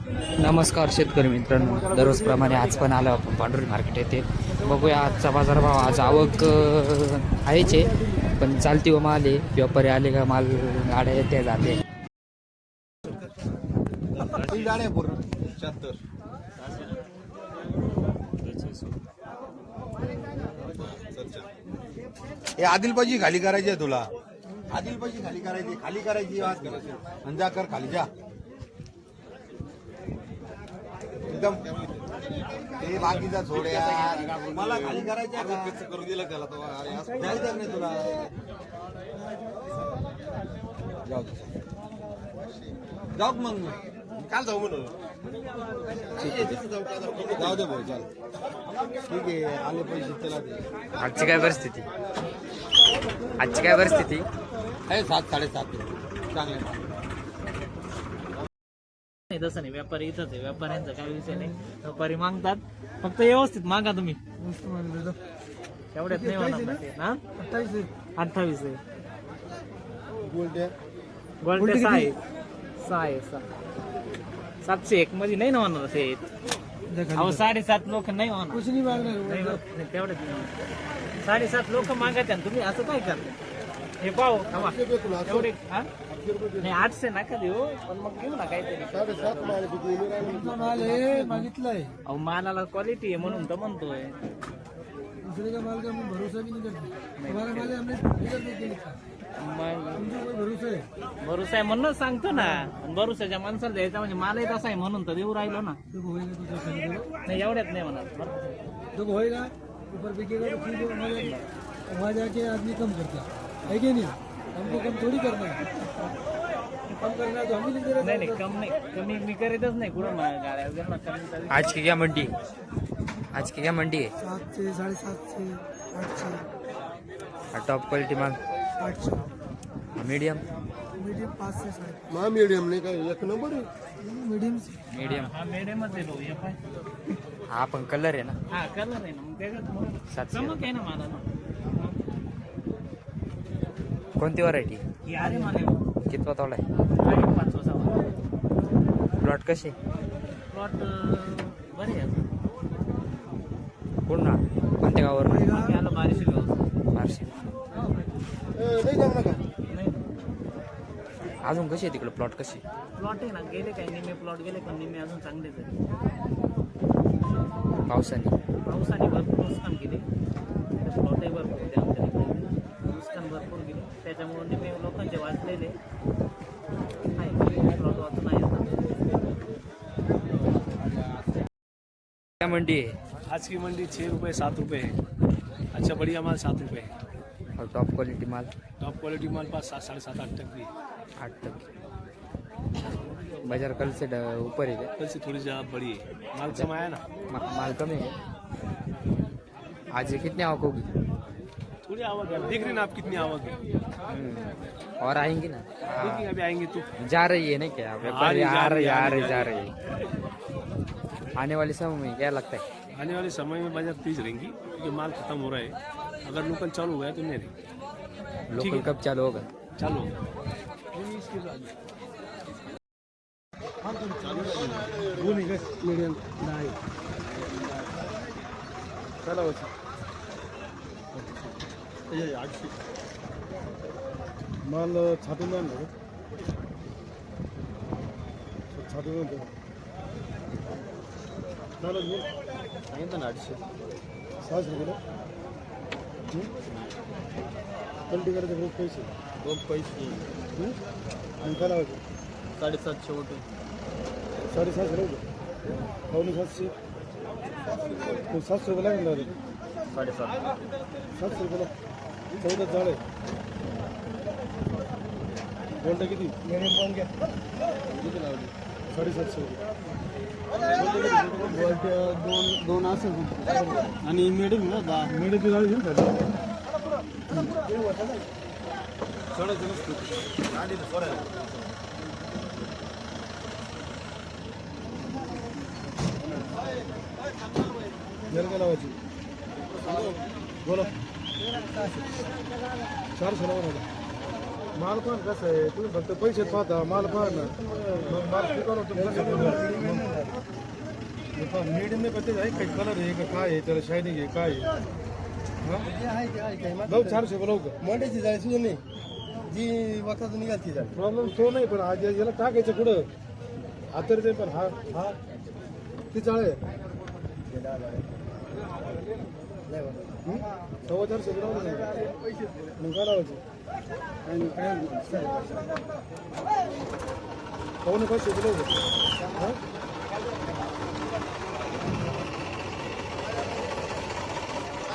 नमस्कार शेतकरी मित्रांनो, दररोजप्रमाणे आज पण आलो आपण पांढरी मार्केट येथे. बघूया आजचा बाजारभाव. आज आवक आहेच आहे, पण चालती व माल आहे. व्यापारी आले का माल गाड्या येते जाते. हे आदिलबाजी खाली करायची आहे तुला. आदिलबाजी खाली करायची आज आणि जा कर खाली जा एकदम. ते बाकीचा सोड यार, मला खाली करायचं करून दिलं त्याला तो जायचं नाही तुला. जाऊ मग काल जाऊ म्हणून जाऊ दे भाऊ चाल. ठीक आहे आले पैसे चला दे. आजची काय परिस्थिती? आहे 7 7.5 चांगले. नाही तसं नाही, व्यापारी इथंच आहे. व्यापाऱ्यांचा काही विषय नाही. व्यापारी मागतात, फक्त व्यवस्थित मागा तुम्ही. एवढ्यात नाही होणार ना ते. ना 28 आहे. गोल्ड 6 आहे. 701 मध्ये नाही ना होणार ते. अहो 7.5 लोक नाही होणार. तेवढ्यात 7.5 लोक मागत आहे. तुम्ही असं काय करता? हे पाहू एवढे नाही 800 नका देऊ, पण मग घेऊ ना काहीतरी. 7.5 माल मागितलंय. अहो मालाला क्वालिटी आहे म्हणून तर म्हणतोय. दूसरे का माल का हम भरोसा भी नहीं करते. हमारा माल है, हमने भरोसा आहे म्हणूनच सांगतो ना. भरोसाच्या माणसाला द्यायचा म्हणजे मालही तसा आहे म्हणून तर देऊ राहिलो ना. नाही एवढ्यात नाही म्हणा. जब होएगा ऊपर बिकेगा तो ठीक है, वहाँ जाके आदमी कम करता है कि नहीं? हमको कम थोड़ी करना है. कम करना है तो हम ही नहीं दे रहे. नाही कम नाही, कमी मी करीतच नाही. कुठं गाड्या वगैरे ना कमी. आज की क्या मंडी है? 700 750 800. टॉप क्वालिटी माल 800. मीडियम 5 से 7. मा मीडियम नाही काय एक नंबर आहे. मीडियम हा मिडियमच आहे भाऊ. हे पाय. हा पण कलर आहे ना. हा कलर आहे ना, मग त्याच्यात 700. चमक आहे ना मला ना. कोणती व्हरायटी? ही अरे माने कितवा तोडा आहे? 500 प्लॉट कसे? प्लॉट बरे आहे. पूर्ण कोणत्या गावावर? आलं 1200 गाव. 1200. नाही जाऊ नका. नाही अजून कशी आहे तिकडे प्लॉट कशी? प्लॉट आहे ना, गेले काही निम्मे प्लॉट गेले, पण निम्मे अजून चांगलेच आहे. पावसाने भरपूर नुकसान केले. प्लॉटही भरपूर होते आमच्या तिकडे. नुकसान भरपूर गेले, त्याच्यामुळे निम्मे लोकांचे वाचलेले आहे. प्लॉट वाचून आहे आता. क्या मंडी है? आज की मंडी 6 रुपये 7 रुपये है. अच्छा बढ़िया माल 7 रुपये है. और टॉप क्वालिटी माल टॉप क्वालिटी माल पास 7 7.5 8 तक भी है. 8 बाजार कल से ऊपर है क्या? कल से थोड़ी ज़्यादा बड़ी है. माल कम आया ना. माल कम है. आज ये कितनी आवक होगी? थोड़ी आवक है. देख रहे ना आप कितनी आवक है. और आएंगी ना? देखिए अभी आएंगे तो. जा रही है ना क्या? व्यापारी आ रही है. आने वाले समय में क्या लगता है? आने वाले समय में बाजार तेज रहेंगी, क्योंकि माल खत्म हो रहा है. अगर लोकल चालू हो गया तो नहीं रहेगी. लोकल कब चालू होगा? चालू होगा. इसके बाद मीडियम नाही. चला होती 800 माल छाटून द्या ना. छाटून द्या. सांगितलं ना 800 600 रुपये. पलटी करायचे रोख पैसे आणि काय लावायचं? 750 होते. 750 राहू का? 750 700 रुपये लागून लावले. 750 रुपयाला 14 जाळ आहे. गोल्ड किती? किती लावली? 750 रुपये. दोन असेल आणि मिडियम ना 10 मिडियमची जाळी घेऊन सोडायचं नसतं. गाडी सोडायला जर लावायची. बोला 400 लावा. माल पण कसं आहे, तुम्ही फक्त पैसे पाहता, माल पाहा ना. मग माल स्वीकारून तुम्ही मीडियम में पत्ते आहे काही कलर आहे का काय आहे त्याला शायनिंग आहे काय आहे भाऊ 400 बोलव का मोठ्याची जाळी सुद्धा नाही जी वखतातून निघाली जाळी प्रॉब्लेम तो नाही पण आज याला टाकायचं कुठं आता ते पण हा ती चाळे 450 बोलव ना मग काय लावायचं काय पाहुणे 500 बोलव हा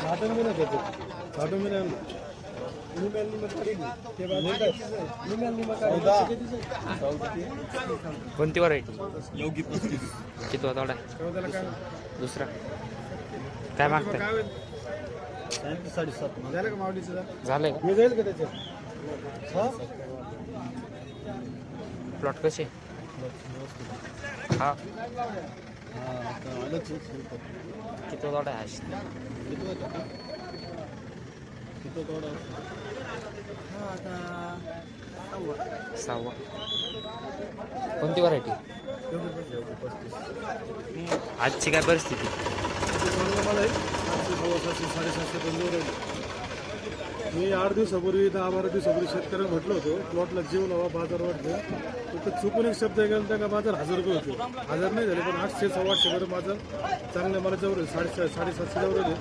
साठवून मी नाही देतो साठवून मी नाही कोणती व्हरायटी योगी 35 किती थोडा त्याला काय दुसरा काय मागताय 7.5 झालं का मावलीचं झालंय का मी जाईल का त्याच्यात हा प्लॉट कसे हा किती थोडा आहे सहावा कोणती व्हरायटी आजची काय परिस्थिती मला 700-750 मी 8 दिवसापूर्वी 10-12 दिवसापूर्वी शेतकऱ्यांना म्हटलं होतं प्लॉटला जीव लावा बाजार वाढतो तर चुकून एक शब्द गेला त्या का बाजार 1000 रुपये होते 1000 नाही झाले पण 800-850 पर्यंत माझं चांगल्या मला जवळ 750 जवळ होते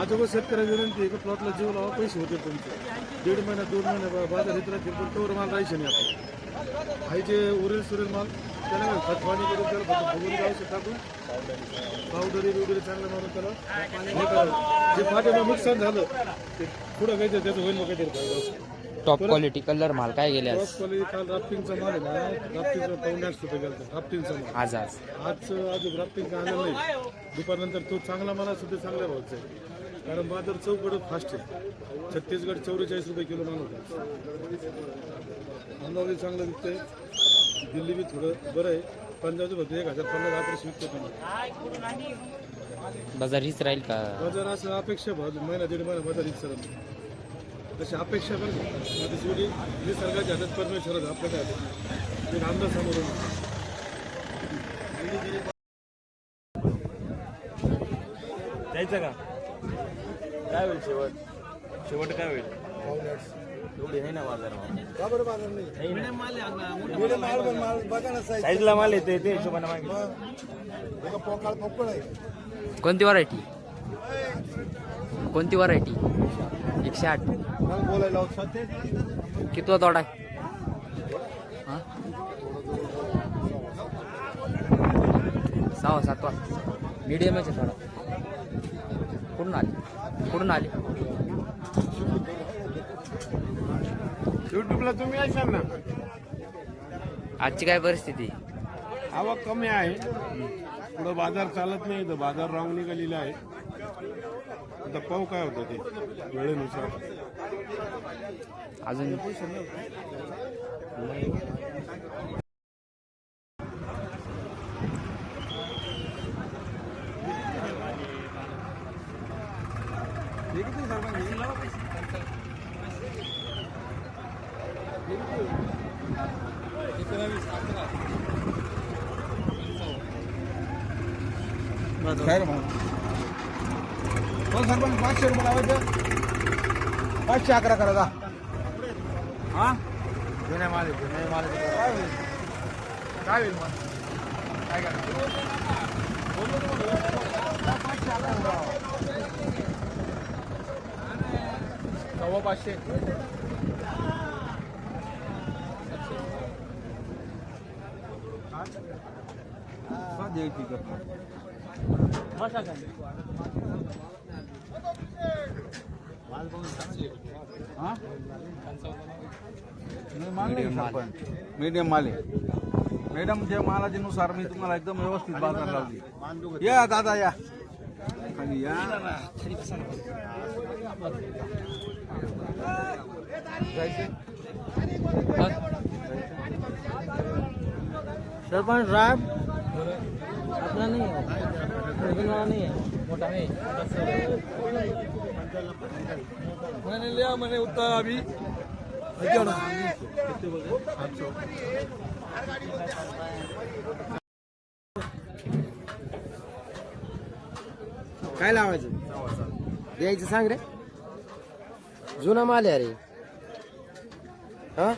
आजोबा शेतकऱ्याची विनंती आहे की प्लॉटला जीव लावा पैसे होते तुमचे 1.5 महिना 2 महिने बाजार येत राहतील पण तोवर माल राहायचे नाही आपण आहे जे उरेल माल त्याला खतपाणी करून त्याला फक्त फुगून औषध टाकून पावडरी वगैरे चांगलं मारून त्याला हे करावं जे फाट्याला नुकसान झालं ते पुढं काहीतरी त्याचं होईल मग काहीतरी टॉप क्वालिटी कलर माल काय गेले आज क्वालिटी काल राफ्टिंगचा माल आहे ना राफ्टिंगचा पाऊण 800 रुपये गेला राफ्टिंगचा माल आज आज राफ्टिंग आलेलं नाही दुपारनंतर तो चांगला मला सुद्धा चांगल्या भावाचा आहे कारण बाजार चौकडं फास्ट आहे छत्तीसगड 44 रुपये किलो माल होता अमरावती चांगलं विकतंय दिल्ली बी थोडं बरं आहे पंजाबचं फक्त 1050 आकर्षित विकतो तुम्हाला बाजार हीच राहील का बाजार असं अपेक्षा महिना 1.5 महिना बाजार हीच सर तशी अपेक्षा पण माझी शेवटी निसर्गाच्या हातात परमेश्वरात आपल्या हातात एक आमदार समोर जायचं का काय होईल शेवट काय होईल एवढी नाही ना बाजार का बरं बाजार नाही साईजला माल येते ते हिशोबाने मागे पोकळ आहे कोणती व्हरायटी कोणती व्हरायटी 108 बोलायला किती तोडा आहे हा 6-7 मीडियमच आहे थोडा कुठून आले युट्यूबला तुम्ही असाल ना आजची काय परिस्थिती आवक कमी आहे पुढं बाजार चालत नाही तर बाजार रॉंग निघालेला आहे आता पाहू काय होतं ते वेळेनुसार अजून काय मग 500 रुपये लावायचं 511 करा जा हा जुन्या माल काय होईल मग काय करायचं 500 द्यायची का मीडियम माल आहे मॅडम जे मालाच्या नुसार मी तुम्हाला एकदम व्यवस्थित बाजार लावली या दादा या खाली या सरपंच साहब अपना नहीं है नहीं है मोटा नहीं मैंने लिया मैंने उतना अभी काय लावायचं द्यायचं सांग रे जुना माल आहे अरे हा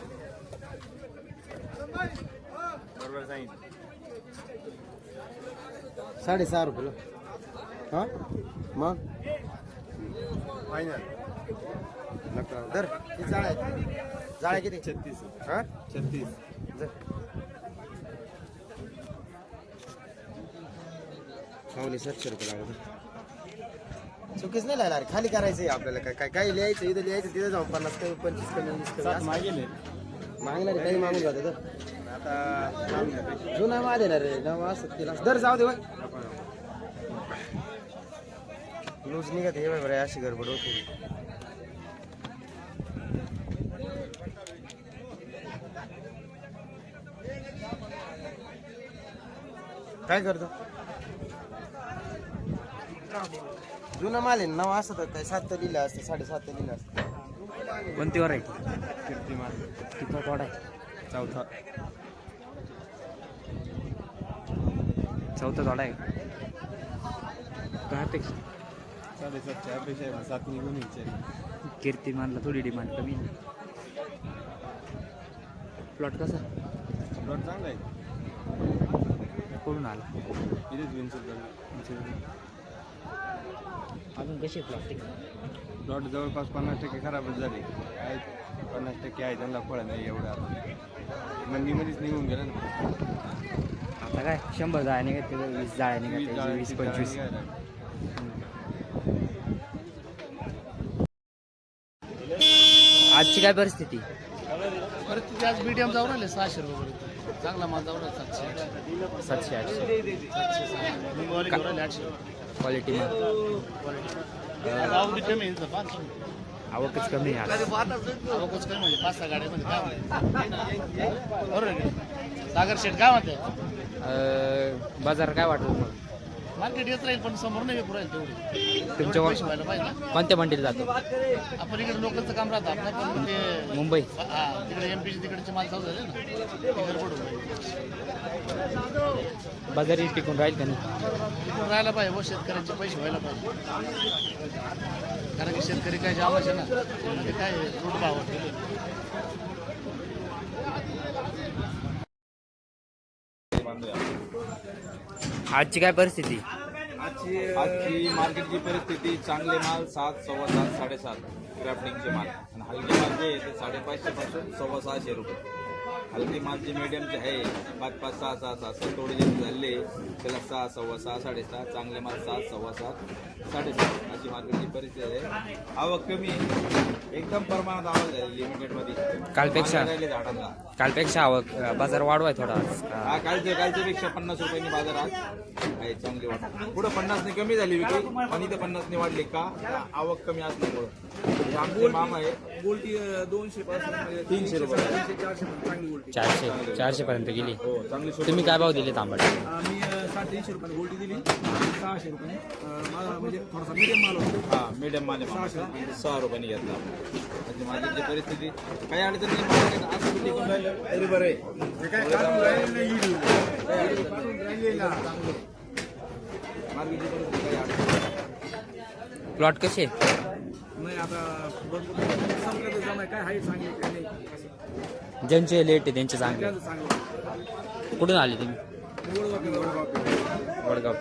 6.5 रुपये हा मग दर किती जाळ्या किती 36 हा 36 खावली 700 रुपये लागत चुकीच नाही लागणार खाली करायचंय आपल्याला काय काय काय लिहायचं इथं लिहायचं तिथं जाऊन 50 कमी 25 कमी 20 कमी मागेल मागणार काही मागून जातं तर आता जुना माल येणार रे नवा असत तिला दर जाऊ दे लूज निघत हे बरं अशी गडबड होती काय करतो जुना माल आहे नवा असत काय 7 लिहिलं असतं 7.5 लिहिलं असतं कोणती व्हरायटी कीर्तिमान किती तोडा आहे चौथा तोडा आहे काय अपेक्षा 7.5 अपेक्षा आहे 7 निघून विचार कीर्तिमानला थोडी डिमांड कमी प्लॉट कसा प्लॉट चांगला आहे कुठून आला इथेच विंचूर अजून कशी प्लॉट प्लॉट जवळपास 50% खराबच झाले काय 50% आहे त्यांना फळ नाही एवढं आता मंडीमध्येच निघून गेलं ना आता काय 100 जाळ्या निघते 20 जाळ्या निघते 20-25 आजची काय परिस्थिती परिस्थिती आज मीडियम जाऊन आले 600 रुपये चांगला माल जाऊन 700-800 क्वालिटी आवकच कमी आहे आज. आवकच कमी म्हणजे 5-6 गाड्यामध्ये काय बरोबर आहे सागर शेठ काय म्हणते बाजार काय वाटतो मग मार्केट येत राहील पण समोर नाही विकू राहील तेवढी तुमच्या पैसे व्हायला पाहिजे ना कोणत्या मंडीला जातो आपण इकडे लोकलचं काम राहतं आपलं पण ते मुंबई हा तिकडे एमपीचे तिकडचे माल चालू झाले ना ते गडबड होईल बाजारी टिकून राहील का नाही तिकडून राहायला पाहिजे व शेतकऱ्यांचे पैसे व्हायला पाहिजे कारण की शेतकरी काय जामच आहे ना ते काय फ्रूट भाव आजची काय परिस्थिती आजची मार्केटची परिस्थिती चांगले माल 7, 7.25, 7.5 क्राफ्टिंगचे माल आणि हलके माल जे आहे ते 550 पासून 650 रुपये हलके माल जे मीडियमचे आहे 5, 6, 6 थोडे जे झाले त्याला 6, 6.25, 7.5 चांगले माल 7, 7.25, 7.5 अशी मार्केटची परिस्थिती आहे आवक कमी आहे एकदम प्रमाणात आवक झाली लिमिटेडमध्ये झाडांना कालपेक्षा आवक बाजार वाढवाय थोडा हा कालच्या पेक्षा 50 रुपयांनी बाजार आज आहे चांगली वाटत पुढे 50ने कमी झाली विक्री पण इथे 50ने वाढली का आवक कमी असल्यामुळं आमचे मामा आहे गोल्टी 200 पासून 300 रुपये 400 पर्यंत गेली हो चांगली तुम्ही काय भाव दिले तांबट मी 300 रुपयाला गोल्टी दिली 600 रुपये मला म्हणजे थोडासा मीडियम माल होता हा मीडियम माल 6 रुपयांनी घेतला म्हणजे मार्केटची परिस्थिती काही अडचण नाही मार्केट आज टिकून राहिलं तरी बरं आहे मार्केटची परिस्थिती काही अडचण नाही. प्लॉट कसे नाही आता भरपूर संपलं तर जमाय काय आहे सांगितलं काय नाही ज्यांचे लेट आहे त्यांचे चांगले त्यांचं सांगितलं कुठून आले तुम्ही वडगाव वडगाव